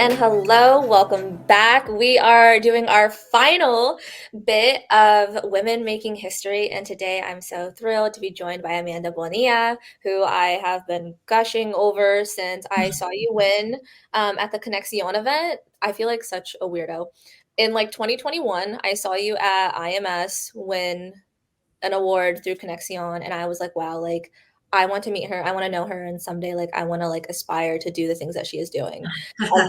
and hello. Welcome back. We are doing our final bit of Women Making History, and today I'm so thrilled to be joined by Amanda Bonilla, who I have been gushing over since I saw you win at the Conexion event. I feel like such a weirdo. In like 2021, I saw you at IMS win an award through Conexion, and I was like, wow, like I want to meet her. I want to know her, and someday, like I want to like aspire to do the things that she is doing. And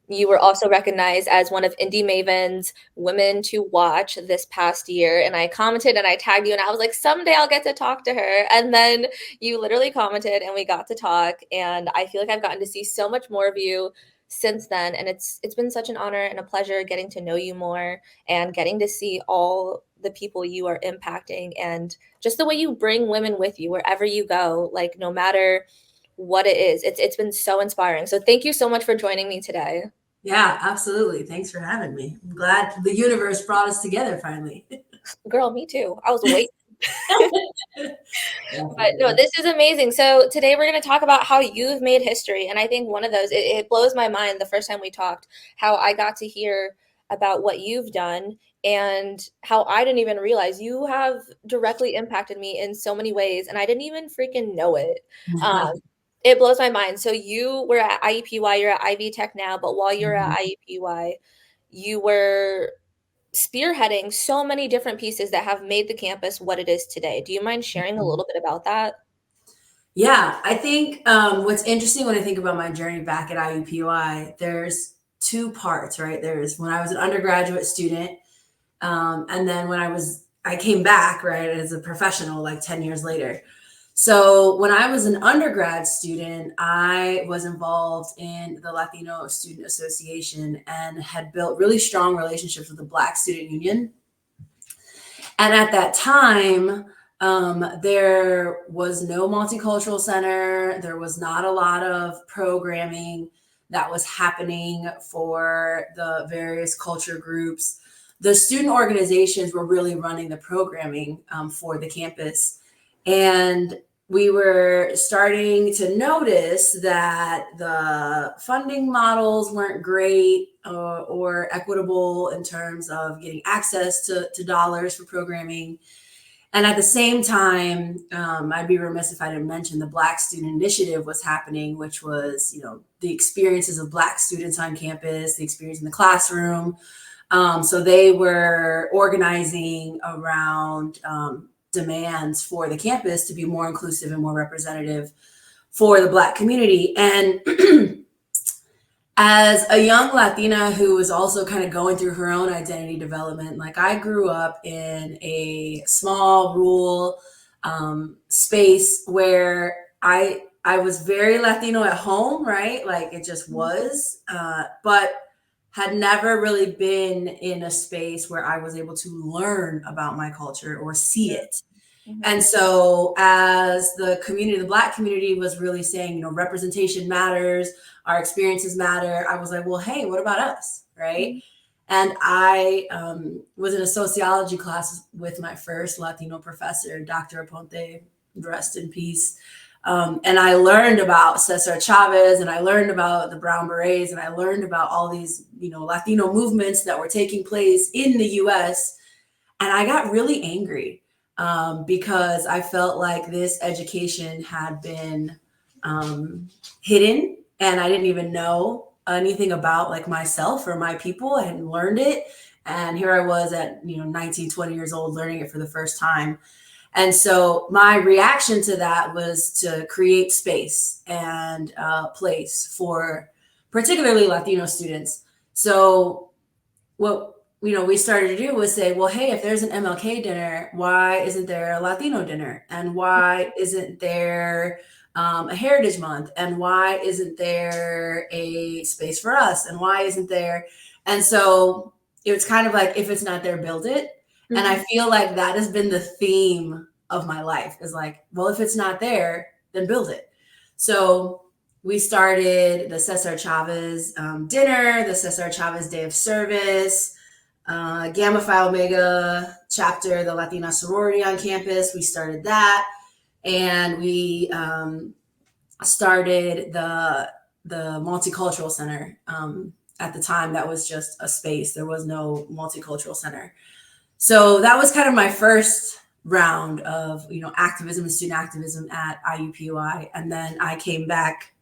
you were also recognized as one of Indy Maven's women to watch this past year. And I commented and I tagged you and I was like, someday I'll get to talk to her. And then you literally commented and we got to talk. And I feel like I've gotten to see so much more of you since then. And it's been such an honor and a pleasure getting to know you more and getting to see all the people you are impacting and just the way you bring women with you wherever you go, like no matter what it is. It's been so inspiring. So thank you so much for joining me today. Yeah, absolutely. Thanks for having me. I'm glad the universe brought us together finally. Girl, me too. I was waiting. But no, Definitely. this is amazing. So today we're going to talk about how you've made history. And I think one of those, it blows my mind the first time we talked, how I got to hear about what you've done and how I didn't even realize you have directly impacted me in so many ways. And I didn't even freaking know it. Um, it blows my mind. So you were at IEPY, you're at Ivy Tech now, but while you're at IEPY, you were spearheading so many different pieces that have made the campus what it is today. Do you mind sharing a little bit about that? Yeah, I think what's interesting when I think about my journey back at IUPUI, there's two parts, right? There's when I was an undergraduate student, and then I came back, right, as a professional like 10 years later. So when I was an undergrad student, I was involved in the Latino Student Association and had built really strong relationships with the Black Student Union. And at that time, there was no multicultural center. There was not a lot of programming that was happening for the various culture groups. The student organizations were really running the programming for the campus. And we were starting to notice that the funding models weren't great or equitable in terms of getting access to dollars for programming. And at the same time, I'd be remiss if I didn't mention the Black Student Initiative was happening, which was, the experiences of Black students on campus, the experience in the classroom. So they were organizing around demands for the campus to be more inclusive and more representative for the Black community. And as a young Latina who was also kind of going through her own identity development, like I grew up in a small rural space where I was very Latino at home, right? Like it just was, but had never really been in a space where I was able to learn about my culture or see it. Mhm. And so, as the Black community was really saying, representation matters, our experiences matter, I was like, well, hey, what about us? Right. Mhm. And I was in a sociology class with my first Latino professor, Dr. Aponte, rest in peace. And I learned about Cesar Chavez and I learned about the Brown Berets and I learned about all these, Latino movements that were taking place in the US. And I got really angry because I felt like this education had been hidden and I didn't even know anything about like myself or my people. I hadn't learned it. And here I was at, 19, 20 years old, learning it for the first time. And so my reaction to that was to create space and place for particularly Latino students. So what we started to do was say, well, hey, if there's an MLK dinner, why isn't there a Latino dinner? And why isn't there a Heritage Month? And why isn't there a space for us? And why isn't there? And so it was kind of like, if it's not there, build it. And I Mhm. feel like that has been the theme of my life is like, well, if it's not there, then build it. So we started the Cesar Chavez dinner, the Cesar Chavez Day of Service, Gamma Phi Omega chapter, the Latina sorority on campus. We started that. And we started the the multicultural center. At the time, that was just a space. There was no multicultural center. So that was kind of my first round of, activism and student activism at IUPUI. And then I came back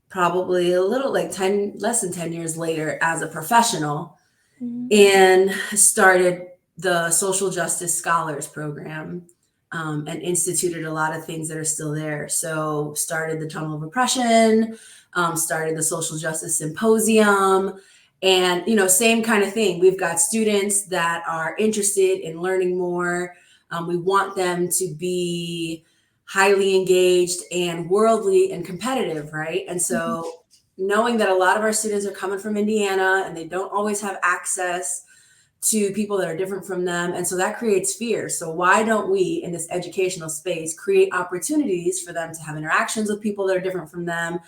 probably a little like less than 10 years later as a professional, Mhm. and started the social justice scholars program, and instituted a lot of things that are still there. So started the tunnel of oppression, started the social justice symposium, and same kind of thing. We've got students that are interested in learning more. We want them to be highly engaged and worldly and competitive, right? And Mhm. so knowing that a lot of our students are coming from Indiana and they don't always have access to people that are different from them. And so that creates fear. So why don't we, in this educational space, create opportunities for them to have interactions with people that are different from them,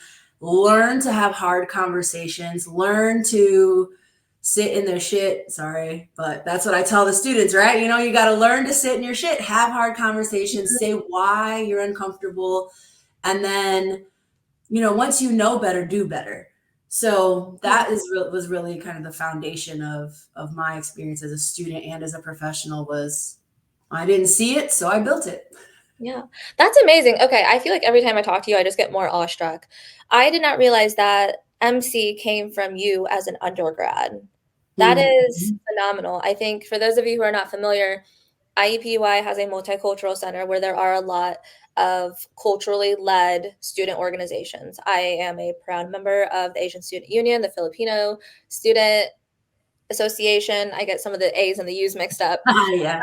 learn to have hard conversations, learn to sit in their shit. Sorry, but that's what I tell the students, right? You got to learn to sit in your shit, have hard conversations, say why you're uncomfortable. And then, once you know better, do better. So Yeah. that was really kind of the foundation of my experience as a student and as a professional. Was I didn't see it, so I built it. Yeah, that's amazing. Okay, I feel like every time I talk to you, I just get more awestruck. I did not realize that MC came from you as an undergrad. That is Mhm. phenomenal. I think for those of you who are not familiar, IEPUI has a multicultural center where there are a lot of culturally led student organizations. I am a proud member of the Asian Student Union, the Filipino Student Association. I get some of the A's and the U's mixed up. Yeah.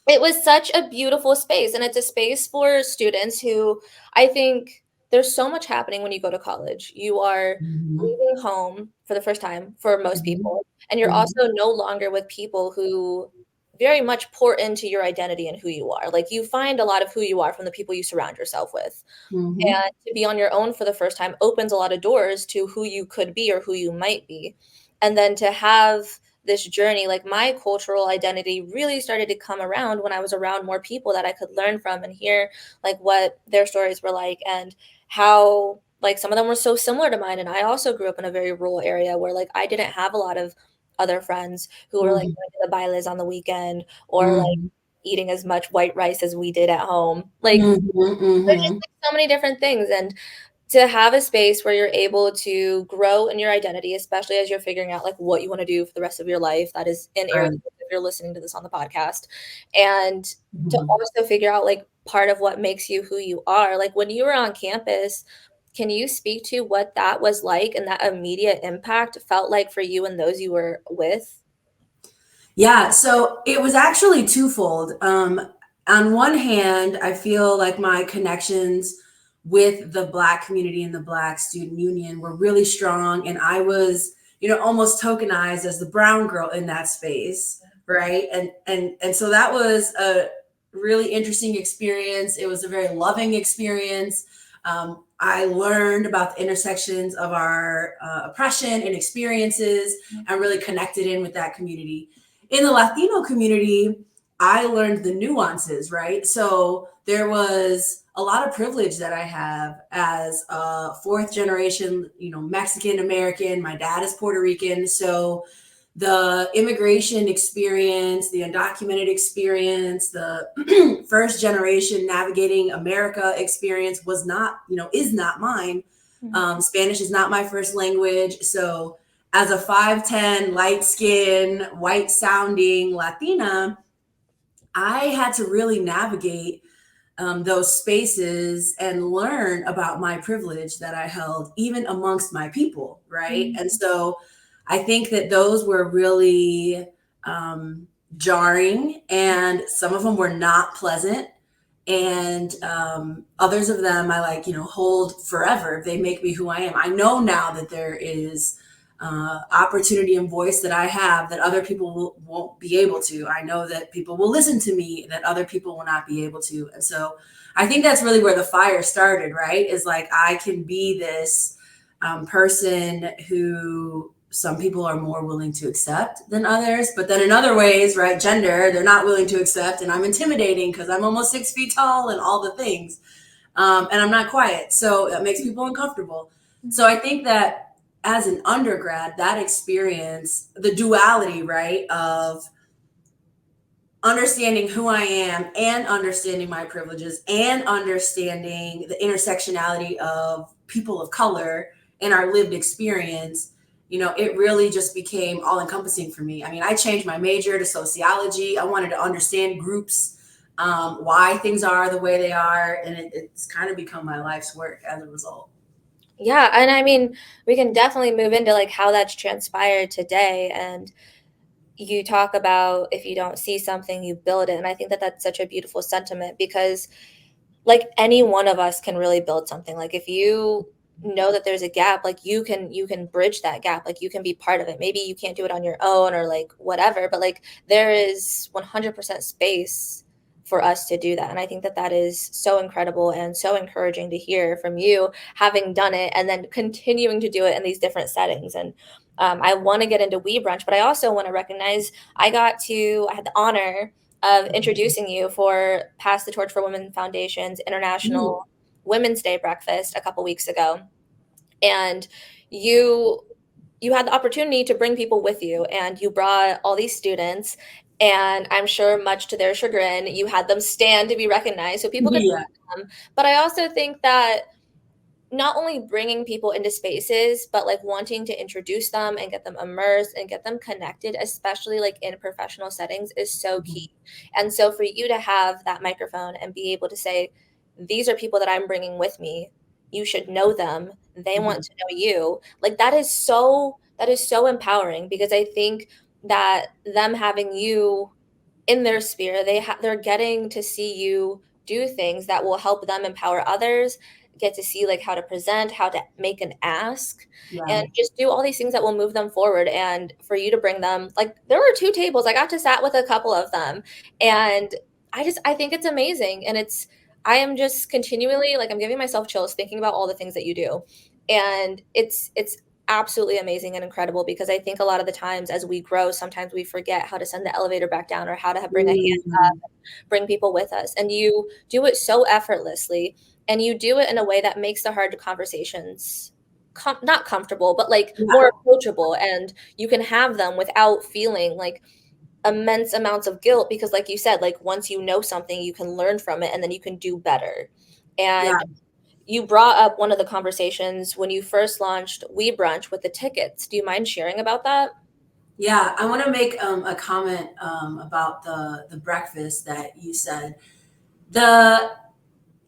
It was such a beautiful space, and it's a space for students who I think there's so much happening when you go to college. You are Mhm. leaving home for the first time for most Mhm. people, and you're Mhm. also no longer with people who very much pour into your identity and who you are. Like, you find a lot of who you are from the people you surround yourself with. Mhm. And to be on your own for the first time opens a lot of doors to who you could be or who you might be. And then to have this journey, like my cultural identity really started to come around when I was around more people that I could learn from and hear like what their stories were like and how like some of them were so similar to mine. And I also grew up in a very rural area where like I didn't have a lot of other friends who were like Mhm. going to the bailes on the weekend or like Mhm. eating as much white rice as we did at home. Like Mhm. there's just Mhm. like so many different things, and to have a space where you're able to grow in your identity, especially as you're figuring out like what you want to do for the rest of your life, that is in area Right. if you're listening to this on the podcast, and to Mhm. also figure out like part of what makes you who you are. Like when you were on campus, can you speak to what that was like and that immediate impact felt like for you and those you were with? Yeah, so it was actually twofold. On one hand, I feel like my connections with the Black community and the Black Student Union were really strong, and I was, almost tokenized as the brown girl in that space, right? And so that was a really interesting experience. It was a very loving experience. I learned about the intersections of our oppression and experiences, and really connected in with that community. In the Latino community, I learned the nuances, right? So there was a lot of privilege that I have as a fourth generation, Mexican American. My dad is Puerto Rican. So the immigration experience, the undocumented experience, the first generation navigating America experience was not, is not mine. Mhm. Spanish is not my first language. So as a 5'10", light skin, white sounding Latina, I had to really navigate those spaces and learn about my privilege that I held, even amongst my people, right? And Mhm. so I think that those were really jarring, and some of them were not pleasant. And others of them I like, hold forever. They make me who I am. I know now that there is opportunity and voice that I have that other people won't be able to. I know that people will listen to me that other people will not be able to. And so I think that's really where the fire started, right? Is like I can be this person who some people are more willing to accept than others. But then in other ways, right, gender, they're not willing to accept. And I'm intimidating because I'm almost 6 feet tall and all the things. And I'm not quiet. So that makes people uncomfortable. So I think that as an undergrad, that experience, the duality, right, of understanding who I am and understanding my privileges and understanding the intersectionality of people of color and our lived experience, it really just became all encompassing for me. I mean, I changed my major to sociology. I wanted to understand groups, why things are the way they are, and it's kind of become my life's work as a result. Yeah, and I mean, we can definitely move into like how that's transpired today. And you talk about if you don't see something, you build it. And I think that that's such a beautiful sentiment because like any one of us can really build something. Like if you know that there's a gap, like you can bridge that gap, like you can be part of it. Maybe you can't do it on your own or like whatever, but like there is 100% space for us to do that. And I think that that is so incredible and so encouraging to hear from you having done it and then continuing to do it in these different settings. And I want to get into We Brunch, but I also want to recognize I had the honor of introducing you for Pass the Torch for Women Foundation's Mm. International Women's Day breakfast a couple weeks ago. And you you had the opportunity to bring people with you and you brought all these students and I'm sure much to their chagrin you had them stand to be recognized so people could Yeah, see them. But I also think that not only bringing people into spaces, but like wanting to introduce them and get them immersed and get them connected, especially like in professional settings, is so key. And so for you to have that microphone and be able to say, these are people that I'm bringing with me. You should know them. They want mhm, to know you. Like that is so empowering because I think that them having you in their sphere they're getting to see you do things that will help them empower others, get to see like how to present, how to make an ask, and yeah, just do all these things that will move them forward. And for you to bring them, like there were two tables, I got to sat with a couple of them, and I think it's amazing. And I am just continually like I'm giving myself chills thinking about all the things that you do. And it's absolutely amazing and incredible because I think a lot of the times as we grow, sometimes we forget how to send the elevator back down or how to bring a hand up, mm, bring people with us. And you do it so effortlessly and you do it in a way that makes the hard conversations not comfortable, but like yeah, more approachable. And you can have them without feeling like immense amounts of guilt because like you said, like once you know something, you can learn from it and then you can do better. yeah. And you brought up one of the conversations when you first launched We Brunch with the tickets. Do you mind sharing about that? Yeah, I want to make a comment about the breakfast that you said. The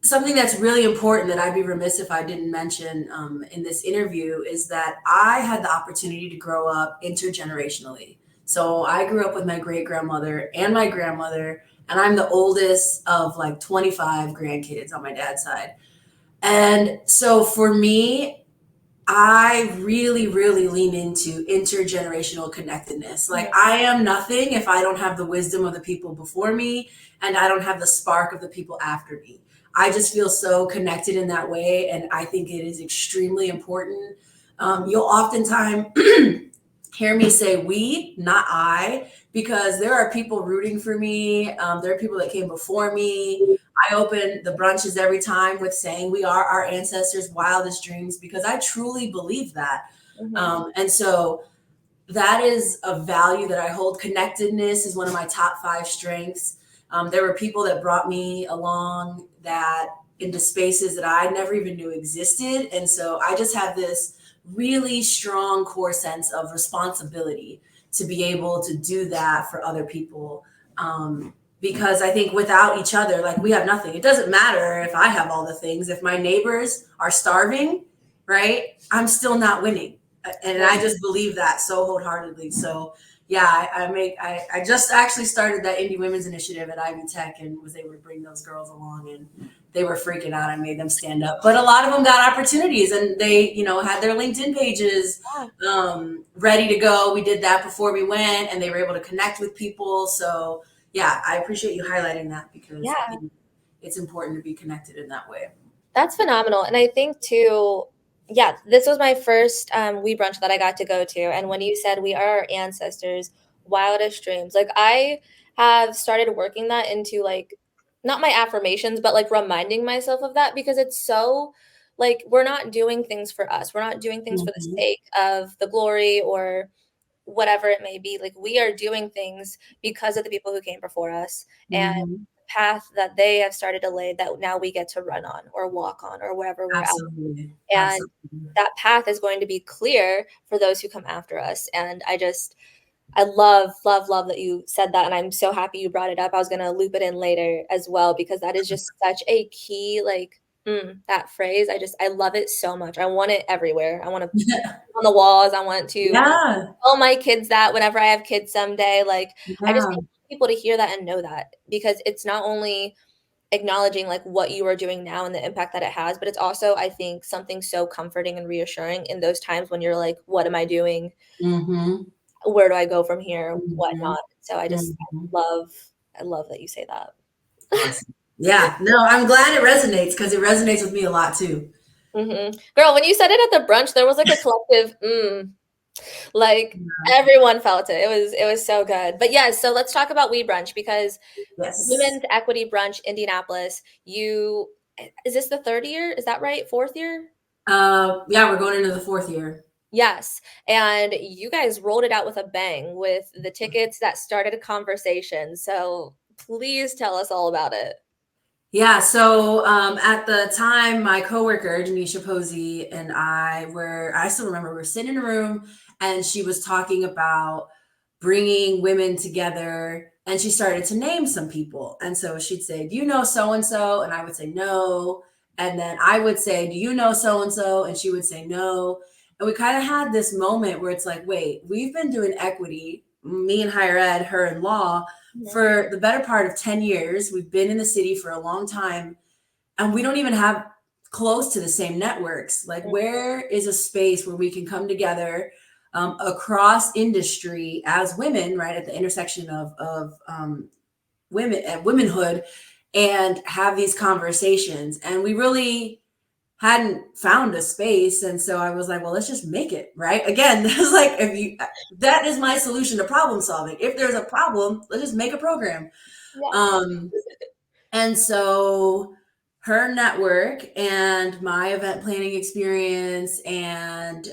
Something that's really important that I'd be remiss if I didn't mention in this interview is that I had the opportunity to grow up intergenerationally. So I grew up with my great grandmother and my grandmother, and I'm the oldest of like 25 grandkids on my dad's side. And so for me, I really, really lean into intergenerational connectedness. Like, Mhm, I am nothing if I don't have the wisdom of the people before me and I don't have the spark of the people after me. I just feel so connected in that way. And I think it is extremely important. You'll oftentimes hear me say we, not I, because there are people rooting for me. There are people that came before me. I open the brunches every time with saying we are our ancestors' wildest dreams because I truly believe that. mhm, And so that is a value that I hold. Connectedness is one of my top five strengths. There were people that brought me along that into spaces that I never even knew existed. And so I just have this really strong core sense of responsibility to be able to do that for other people. Because I think without each other, like we have nothing. It doesn't matter if I have all the things. If my neighbors are starving, right? I'm still not winning, and I right. just believe that so wholeheartedly. So yeah, I just actually started that Indie Women's Initiative at Ivy Tech and was able to bring those girls along, and they were freaking out. I made them stand up, but a lot of them got opportunities and they, had their LinkedIn pages Yeah. ready to go. We did that before we went, and they were able to connect with people. So yeah, I appreciate you highlighting that because I Yeah. think it's important to be connected in that way. That's phenomenal. And I think too, yeah, this was my first We Brunch that I got to go to. And when you said we are our ancestors' wildest dreams, like I have started working that into like not my affirmations, but like reminding myself of that because it's so like we're not doing things for us. We're not doing things for the Mhm. sake of the glory or whatever it may be. Like we are doing things because of the people who came before us and Mhm. the path that they have started to lay that now we get to run on or walk on or wherever we're at. Absolutely. And Absolutely. that path is going to be clear for those who come after us. And I love, love, love that you said that. And I'm so happy you brought it up. I was going to loop it in later as well, because that is just such a key, like, that phrase. I love it so much. I want it everywhere. I want to on the walls. I want to Yeah. tell my kids that whenever I have kids someday. Like, I just Yeah. want people to hear that and know that, because it's not only acknowledging like what you are doing now and the impact that it has, but it's also, I think, something so comforting and reassuring in those times when you're like, what am I doing? Mhm. Where do I go from here? Mhm. Whatnot. So Mhm. love I love that you say that. Awesome. Yeah. No, I'm glad it resonates because it resonates with me a lot too. Girl, when you said it at the brunch, there was like a collective like everyone felt it. It was so good. But yes, so let's talk about We Brunch, because Yes. Women's Equity Brunch Indianapolis, you is this the third year? Is that right? Fourth year? Yeah, we're going into the fourth year. Yes. And you guys rolled it out with a bang with the tickets that started a conversation. So please tell us all about it. Yeah, so at the time, my coworker, Denisha Posey, and I still remember, we were sitting in a room and she was talking about bringing women together and she started to name some people. And so she'd say, do you know so and so? And I would say, no. And then I would say, do you know so and so? And she would say, no. And we kind of had this moment where it's like, wait, we've been doing equity, me in higher ed, her in law, Mhm. for the better part of 10 years. We've been in the city for a long time and we don't even have close to the same networks. Like, where is a space where we can come together across industry as women, right, at the intersection of women and womanhood, and have these conversations? And we really hadn't found a space. And so I was like, well, let's just make it, right? Again, that's like, if you, that is my solution to problem solving. If there's a problem, let's just make a program. Yes. Um, and so her network and my event planning experience and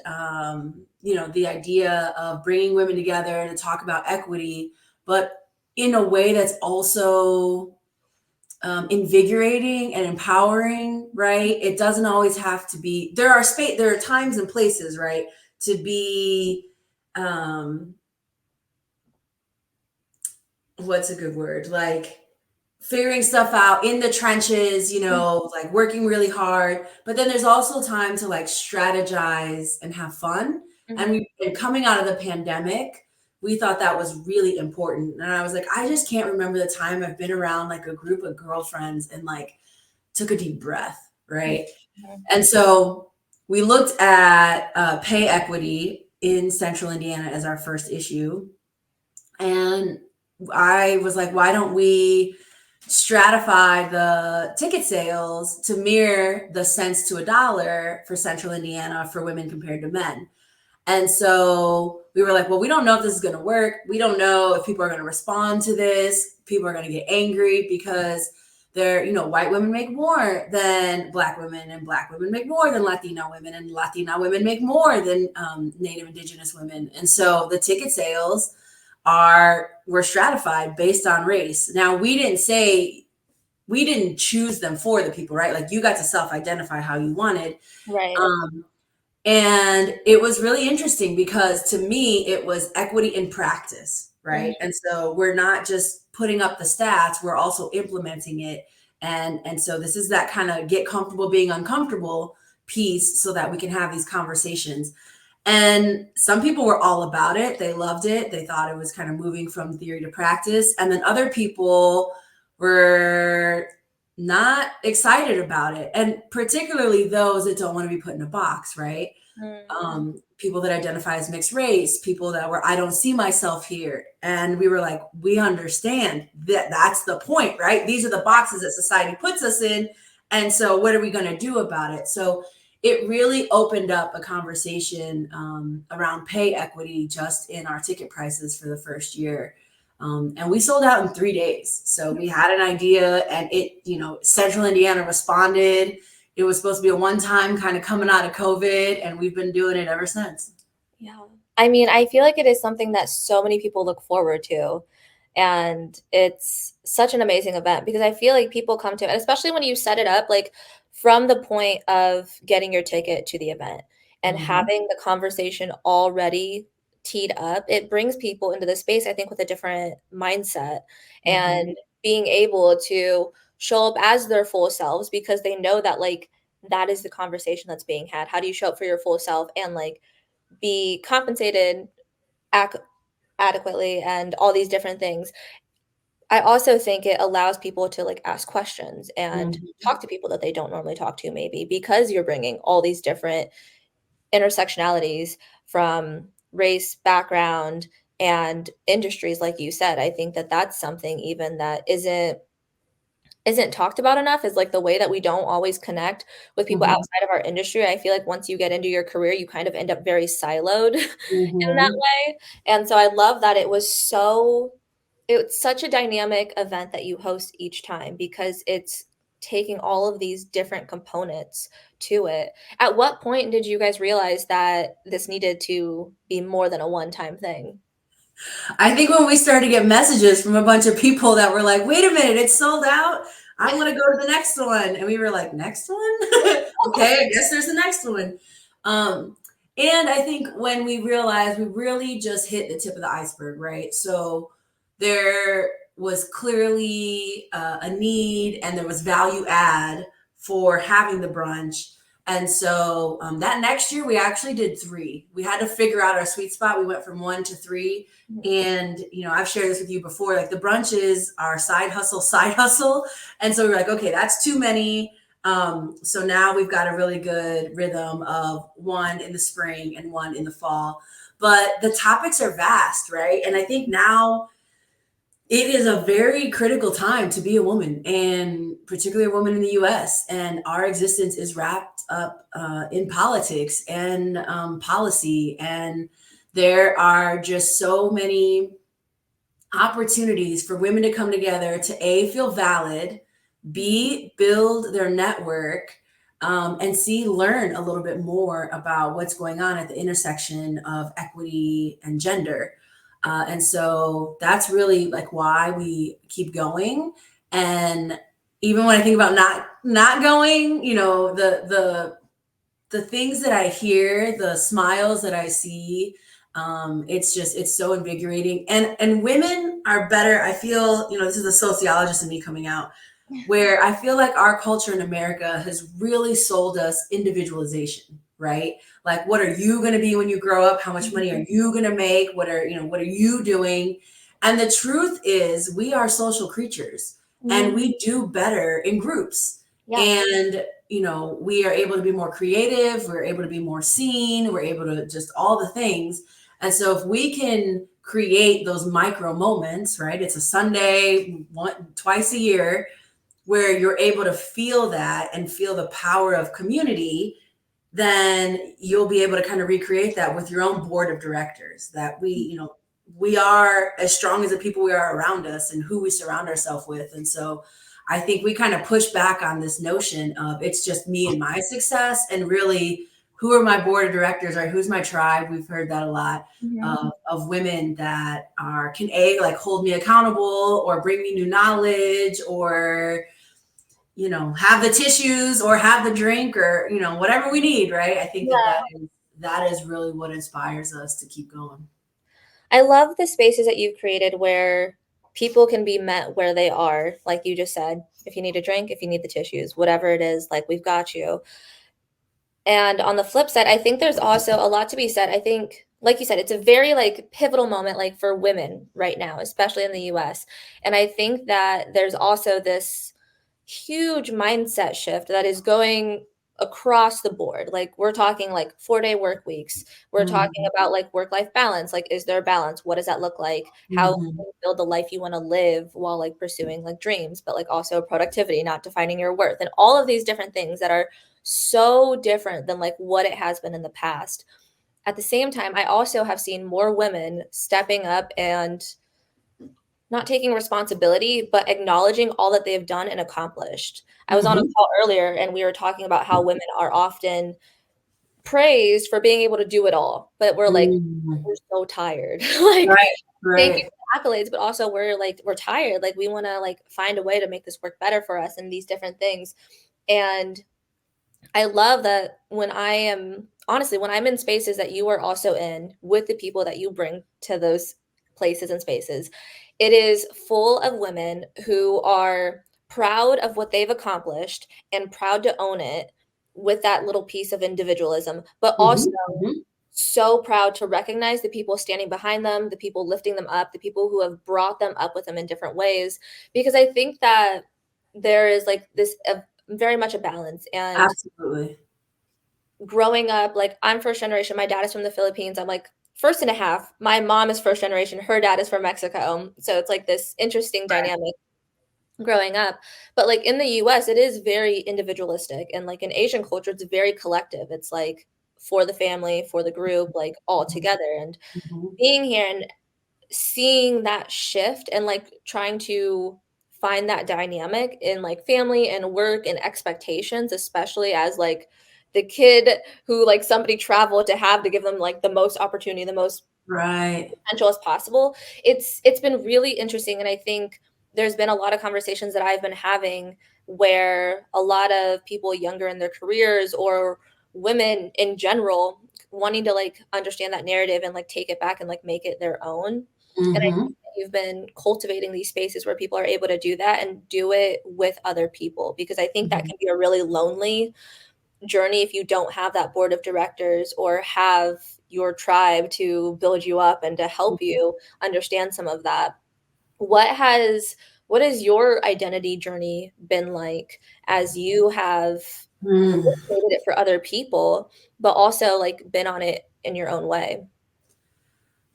the idea of bringing women together to talk about equity, but in a way that's also invigorating and empowering, right? It doesn't always have to be. There are times and places, right, to be. What's a good word? Like figuring stuff out in the trenches, like working really hard. But then there's also time to like strategize and have fun. And Mhm. coming out of the pandemic, we thought that was really important. And I was like, I just can't remember the time I've been around like a group of girlfriends and like took a deep breath, right? Mhm. And so we looked at pay equity in Central Indiana as our first issue. And I was like, why don't we stratify the ticket sales to mirror the cents to a dollar for Central Indiana for women compared to men? And so we were like, well, we don't know if this is going to work. We don't know if people are going to respond to this. People are going to get angry because white women make more than black women, and black women make more than Latino women, and Latina women make more than Native Indigenous women. And so the ticket sales were stratified based on race. Now, we didn't choose them for the people, right? Like, you got to self-identify how you wanted. Right. Um, and it was really interesting because to me, it was equity in practice, Mhm. right? And so we're not just putting up the stats, we're also implementing it. And so this is that kind of get comfortable being uncomfortable piece so that we can have these conversations. And some people were all about it. They loved it. They thought it was kind of moving from theory to practice. And then other people were not excited about it. And particularly those that don't want to be put in a box, right? Mhm. People that identify as mixed race, people that were, I don't see myself here. And we were like, we understand that that's the point, right? These are the boxes that society puts us in. And so what are we going to do about it? So it really opened up a conversation around pay equity just in our ticket prices for the first year. And we sold out in 3 days. So we had an idea, and Central Indiana responded. it was supposed to be a one time kind of coming out of COVID, and we've been doing it ever since. Yeah. I mean, I feel like it is something that so many people look forward to. And it's such an amazing event because I feel like people come to it, especially when you set it up, like from the point of getting your ticket to the event and Hmm. having the conversation already teed up, it brings people into the space, I think, with a different mindset Hmm. and being able to show up as their full selves because they know that, like, that is the conversation that's being had. How do you show up for your full self and, like, be compensated ac adequately and all these different things. I also think it allows people to, like, ask questions and Hmm. talk to people that they don't normally talk to maybe because you're bringing all these different intersectionalities from race, background, and industries, like you said. I think that that's something even that isn't talked about enough is like the way that we don't always connect with people Hmm. outside of our industry. I feel like once you get into your career, you kind of end up very siloed in that Hmm. way. And so I love that it's such a dynamic event that you host each time because it's taking all of these different components to it. At what point did you guys realize that this needed to be more than a one-time thing? I think when we started to get messages from a bunch of people that were like, wait a minute, it's sold out. I want to go to the next one. And we were like, next one? Okay, I guess there's the next one. Um, and I think when we realized we really just hit the tip of the iceberg, right? So there was clearly a need and there was value add for having the brunch. And so that next year, we actually did three. We had to figure out our sweet spot. We went from one to three. Mhm. And, I've shared this with you before, like the brunches are side hustle, side hustle. And so we're like, okay, that's too many. So now we've got a really good rhythm of one in the spring and one in the fall. But the topics are vast, right? And I think now it is a very critical time to be a woman, and particularly a woman in the US. And our existence is wrapped up in politics and policy. And there are just so many opportunities for women to come together to A, feel valid, B, build their network, and C, learn a little bit more about what's going on at the intersection of equity and gender. And so that's really like why we keep going. And even when I think about not going, the things that I hear, the smiles that I see, it's so invigorating. And women are better. I feel, this is a sociologist in me coming out, where I feel like our culture in America has really sold us individualization, right? Like, what are you going to be when you grow up? How much money are you going to make? What are you doing? And the truth is, we are social creatures and Mhm. we do better in groups. Yeah. And, we are able to be more creative. We're able to be more seen. We're able to just all the things. And so if we can create those micro moments, right? It's a Sunday, twice a year, where you're able to feel that and feel the power of community, then you'll be able to kind of recreate that with your own board of directors. That we are as strong as the people we are around us and who we surround ourselves with. And so I think we kind of push back on this notion of it's just me and my success, and really, who are my board of directors, right? Who's my tribe? We've heard that a lot Mhm. of women that can like hold me accountable or bring me new knowledge, or have the tissues or have the drink, or whatever we need, right? I think that Yeah. that is really what inspires us to keep going. I love the spaces that you've created where people can be met where they are, like you just said. If you need a drink, if you need the tissues, whatever it is, like we've got you. And on the flip side, I think there's also a lot to be said. I think, like you said, it's a very like pivotal moment like for women right now, especially in the US. And I think that there's also this huge mindset shift that is going across the board. Like we're talking like 4-day work weeks. We're talking Mhm. about like work-life balance. Like, is there balance? What does that look like? How can Mhm. you build the life you want to live while like pursuing like dreams, but like also productivity, not defining your worth, and all of these different things that are so different than like what it has been in the past. At the same time, I also have seen more women stepping up and not taking responsibility, but acknowledging all that they've done and accomplished. I was on a Mhm. call earlier and we were talking about how women are often praised for being able to do it all, but we're like, Mhm. we're so tired. Like, Right, thank you right. for the accolades, but also we're like, we're tired. Like, we want to like find a way to make this work better for us and these different things. And I love that when I am honestly, when I'm in spaces that you are also in with the people that you bring to those places and spaces, it is full of women who are proud of what they've accomplished and proud to own it with that little piece of individualism, but also Mhm, mhm. so proud to recognize the people standing behind them, the people lifting them up, the people who have brought them up with them in different ways. Because I think that there is like this very much a balance. And Absolutely. growing up, like I'm first generation, my dad is from the Philippines. I'm like first and a half. My mom is first generation, her dad is from Mexico. So it's like this interesting Right. dynamic growing up. But like in the US, it is very individualistic. And like in Asian culture, it's very collective. It's like for the family, for the group, like all together. And Mhm. being here and seeing that shift and like trying to find that dynamic in like family and work and expectations, especially as like the kid who like somebody traveled to have to give them like the most opportunity, the most Right. potential as possible. It's been really interesting, and I think there's been a lot of conversations that I've been having where a lot of people younger in their careers or women in general wanting to like understand that narrative and like take it back and like make it their own. And I Mhm. think that you've been cultivating these spaces where people are able to do that and do it with other people, because I think that Mhm. can be a really lonely journey if you don't have that board of directors or have your tribe to build you up and to help you understand some of that. What has what has your identity journey been like as you have Mm. created it for other people, but also like been on it in your own way?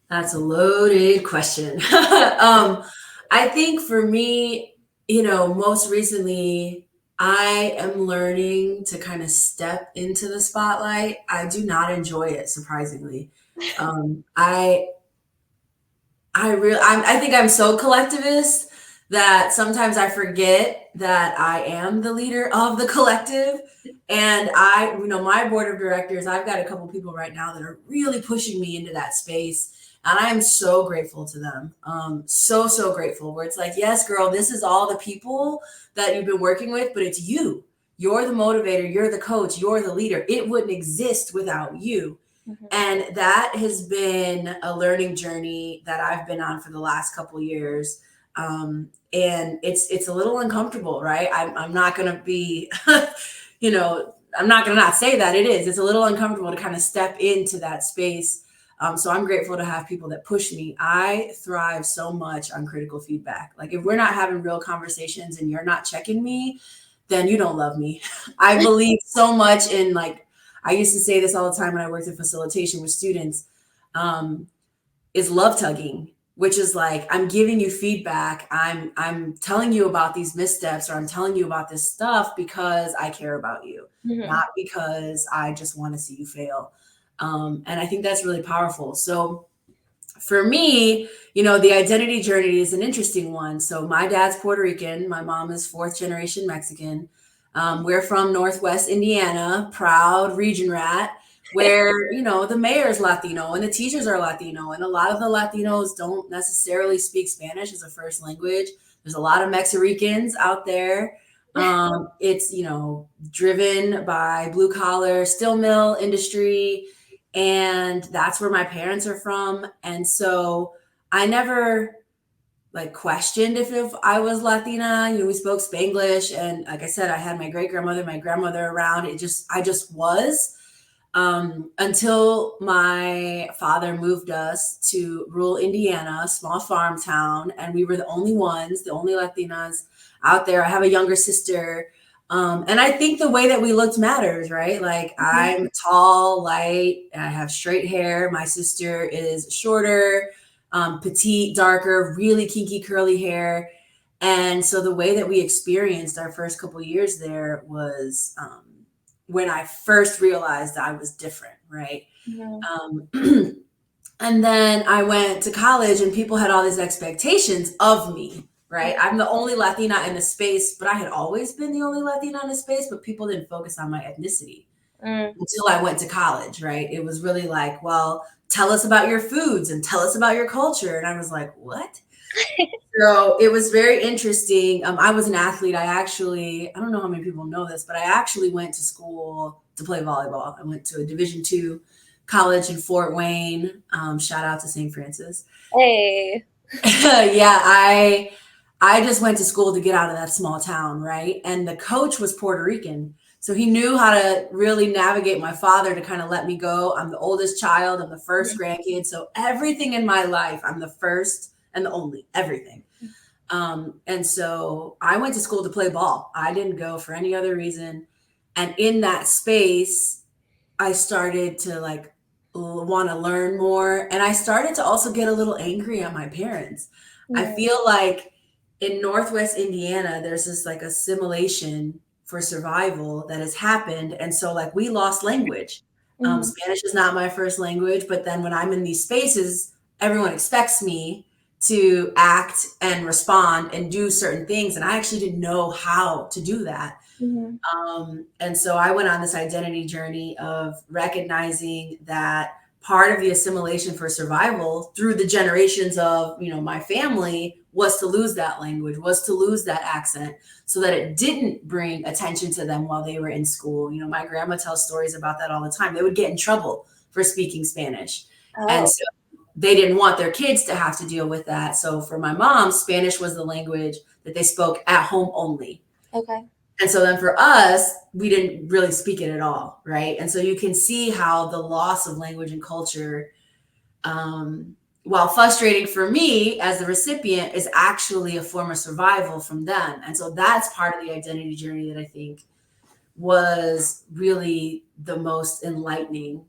That's a loaded question. I think for me, most recently, I am learning to kind of step into the spotlight. I do not enjoy it, surprisingly. Um, I I think I'm so collectivist that sometimes I forget that I am the leader of the collective. And my board of directors, I've got a couple people right now that are really pushing me into that space. And I am so grateful to them. So, so grateful. Where it's like, yes, girl, this is all the people that you've been working with, but it's you. You're the motivator, you're the coach, you're the leader. It wouldn't exist without you. Mhm. And that has been a learning journey that I've been on for the last couple years. And it's a little uncomfortable, right? I'm not going to be, I'm not going to not say that it is. It's a little uncomfortable to kind of step into that space. So I'm grateful to have people that push me. I thrive so much on critical feedback. Like if we're not having real conversations and you're not checking me, then you don't love me. I believe so much in like I used to say this all the time when I worked in facilitation with students, um, is love tugging, which is like I'm giving you feedback. I'm telling you about these missteps or I'm telling you about this stuff because I care about you, Mhm. not because I just want to see you fail. And I think that's really powerful. So for me, the identity journey is an interesting one. So my dad's Puerto Rican, my mom is fourth generation Mexican. We're from Northwest Indiana, proud region rat, where the mayor is Latino and the teachers are Latino, and a lot of the Latinos don't necessarily speak Spanish as a first language. There's a lot of Mexicans out there. It's driven by blue collar steel mill industry, and that's where my parents are from. And so I never like questioned if I was Latina. We spoke Spanglish, and like I said, I had my great grandmother, my grandmother around. I just was, until my father moved us to rural Indiana, a small farm town, and we were the only ones, the only Latinas out there. I have a younger sister. And I think the way that we looked matters, right? Like Mhm. I'm tall, light, and I have straight hair. My sister is shorter, petite, darker, really kinky, curly hair. And so the way that we experienced our first couple years there was when I first realized I was different, right? Mhm. Um, And then I went to college and people had all these expectations of me, right? I'm the only Latina in the space, but I had always been the only Latina in the space, but people didn't focus on my ethnicity Mm. until I went to college, right? It was really like, well, tell us about your foods and tell us about your culture. And I was like, what? So it was very interesting. I was an athlete. I don't know how many people know this, but I actually went to school to play volleyball. I went to a Division II college in Fort Wayne. Shout out to St. Francis. Hey. Yeah, I just went to school to get out of that small town, right? And the coach was Puerto Rican. So he knew how to really navigate my father to kind of let me go. I'm the oldest child, I'm the first grandkid. So everything in my life, I'm the first and the only, everything. And so I went to school to play ball. I didn't go for any other reason. And in that space, I started to like want to learn more. And I started to also get a little angry at my parents. I Mm. feel like in Northwest Indiana, there's this like assimilation for survival that has happened. And so, like, we lost language. Mhm. Spanish is not my first language, but then when I'm in these spaces, everyone expects me to act and respond and do certain things. And I actually didn't know how to do that. Mhm. And so I went on this identity journey of recognizing that part of the assimilation for survival through the generations of, my family was to lose that language, was to lose that accent so that it didn't bring attention to them while they were in school. My grandma tells stories about that all the time. They would get in trouble for speaking Spanish. And Oh, so they didn't want their kids to have to deal with that. So for my mom, Spanish was the language that they spoke at home only. okay. And so then for us, we didn't really speak it at all, right? And so you can see how the loss of language and culture, um, while frustrating for me as the recipient, is actually a form of survival from them. And so that's part of the identity journey that I think was really the most enlightening,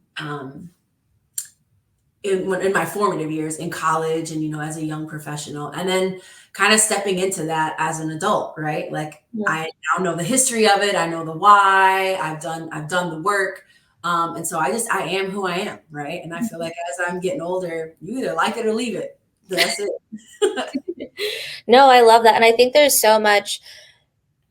in my formative years in college and as a young professional, and then kind of stepping into that as an adult, right? Like, Yeah. I now know the history of it, I know the why, I've done the work. And so I am who I am, right? And I feel like as I'm getting older, you either like it or leave it. That's it. No, I love that. And I think there's so much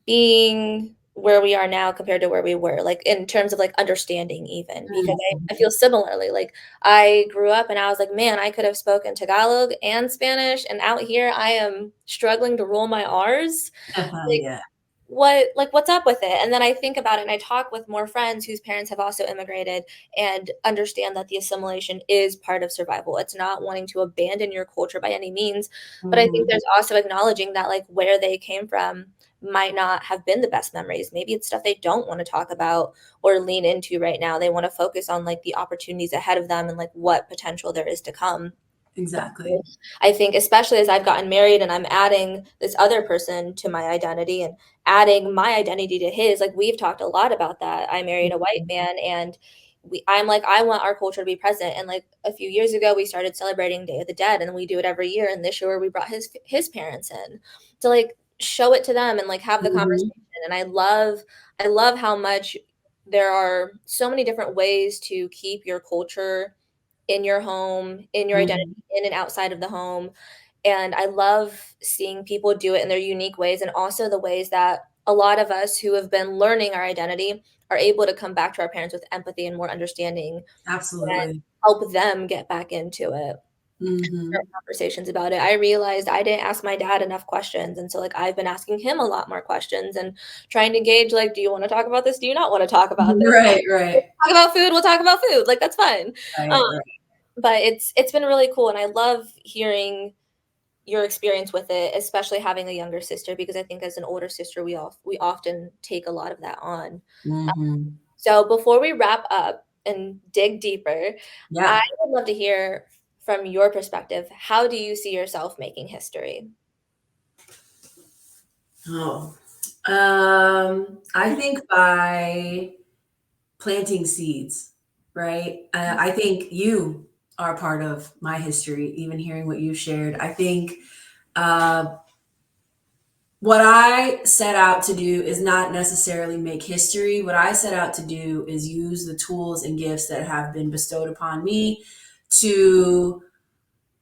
being where we are now compared to where we were, like in terms of like understanding, even because I Mhm. feel similarly. Like I grew up and I was like, man, I could have spoken Tagalog and Spanish, and out here I am struggling to roll my R's. Like, Yeah. what's up with it? And then I think about it and I talk with more friends whose parents have also immigrated and understand that the assimilation is part of survival. It's not wanting to abandon your culture by any means, but I think Mhm. there's also acknowledging that like where they came from might not have been the best memories. Maybe it's stuff they don't want to talk about or lean into right now. They want to focus on like the opportunities ahead of them and like what potential there is to come. Exactly. I think especially as I've gotten married and I'm adding this other person to my identity and adding my identity to his, like we've talked a lot about that. I married a white Mhm. man and I'm like, I want our culture to be present. And like a few years ago, we started celebrating Day of the Dead and we do it every year. And this year we brought his parents in to like show it to them and like have the Mhm. conversation. And I love how much there are so many different ways to keep your culture in your home, in your identity, Mhm. in and outside of the home. And I love seeing people do it in their unique ways and also the ways that a lot of us who have been learning our identity are able to come back to our parents with empathy and more understanding and Absolutely. help them get back into it. Start Mhm. conversations about it. I realized I didn't ask my dad enough questions. And so like I've been asking him a lot more questions and trying to gauge like, do you want to talk about this? Do you not want to talk about this? Right, right. Talk about food, we'll talk about food. Like that's fine. Um, Right, right. but it's been really cool, and I love hearing your experience with it, especially having a younger sister, because I think as an older sister, we often take a lot of that on. Mhm. So before we wrap up and dig deeper, I Yeah. would love to hear from your perspective, how do you see yourself making history? Oh, I think by planting seeds, right? I think you are part of my history, even hearing what you shared. I think uh, what I set out to do is not necessarily make history. What I set out to do is use the tools and gifts that have been bestowed upon me to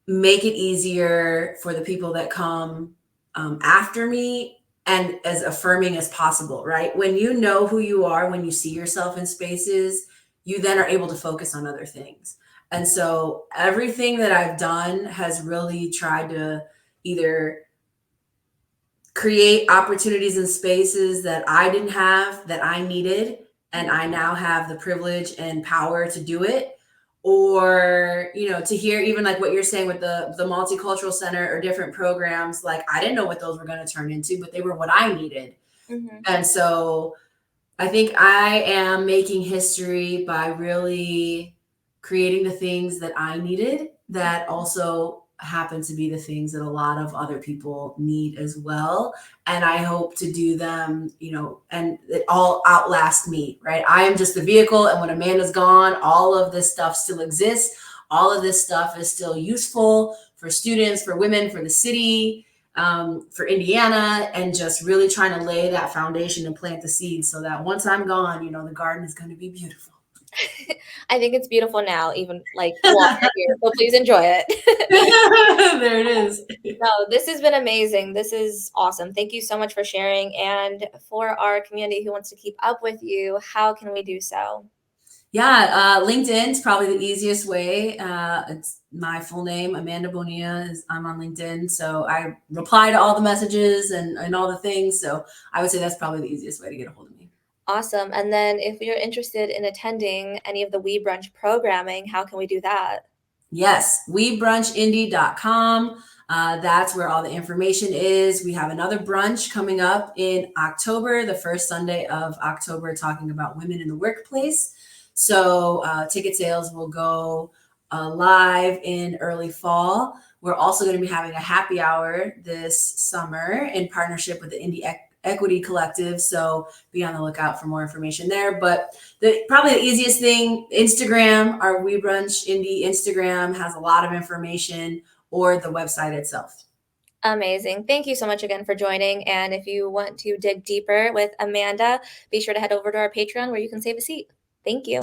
make it easier for the people that come after me and as affirming as possible, right? When you know who you are, when you see yourself in spaces, you then are able to focus on other things. And so everything that I've done has really tried to either create opportunities and spaces that I didn't have that I needed, and I now have the privilege and power to do it. Or, to hear even like what you're saying with the multicultural center or different programs, like I didn't know what those were going to turn into, but they were what I needed. Mhm. And so I think I am making history by really creating the things that I needed that also happen to be the things that a lot of other people need as well. And I hope to do them, and it all outlast me, right? I am just the vehicle. And when Amanda's gone, all of this stuff still exists. All of this stuff is still useful for students, for women, for the city, for Indiana, and just really trying to lay that foundation and plant the seeds so that once I'm gone, the garden is going to be beautiful. I think it's beautiful now, even like while you're here. So please enjoy it. There it is. No, this has been amazing. This is awesome. Thank you so much for sharing. And for our community who wants to keep up with you, how can we do so? Yeah, LinkedIn's probably the easiest way. It's my full name, Amanda Bonilla. I'm on LinkedIn, so I reply to all the messages and all the things. So I would say that's probably the easiest way to get a hold of me. Awesome. And then if you're interested in attending any of the We Brunch programming, how can we do that? Yes, WeBrunchIndy.com. That's where all the information is. We have another brunch coming up in October, the first Sunday of October, talking about women in the workplace. So ticket sales will go live in early fall. We're also going to be having a happy hour this summer in partnership with the Indy Equity Collective. So be on the lookout for more information there. But probably the easiest thing, Instagram, our We Brunch Indy Instagram has a lot of information, or the website itself. Amazing. Thank you so much again for joining. And if you want to dig deeper with Amanda, be sure to head over to our Patreon where you can save a seat. Thank you.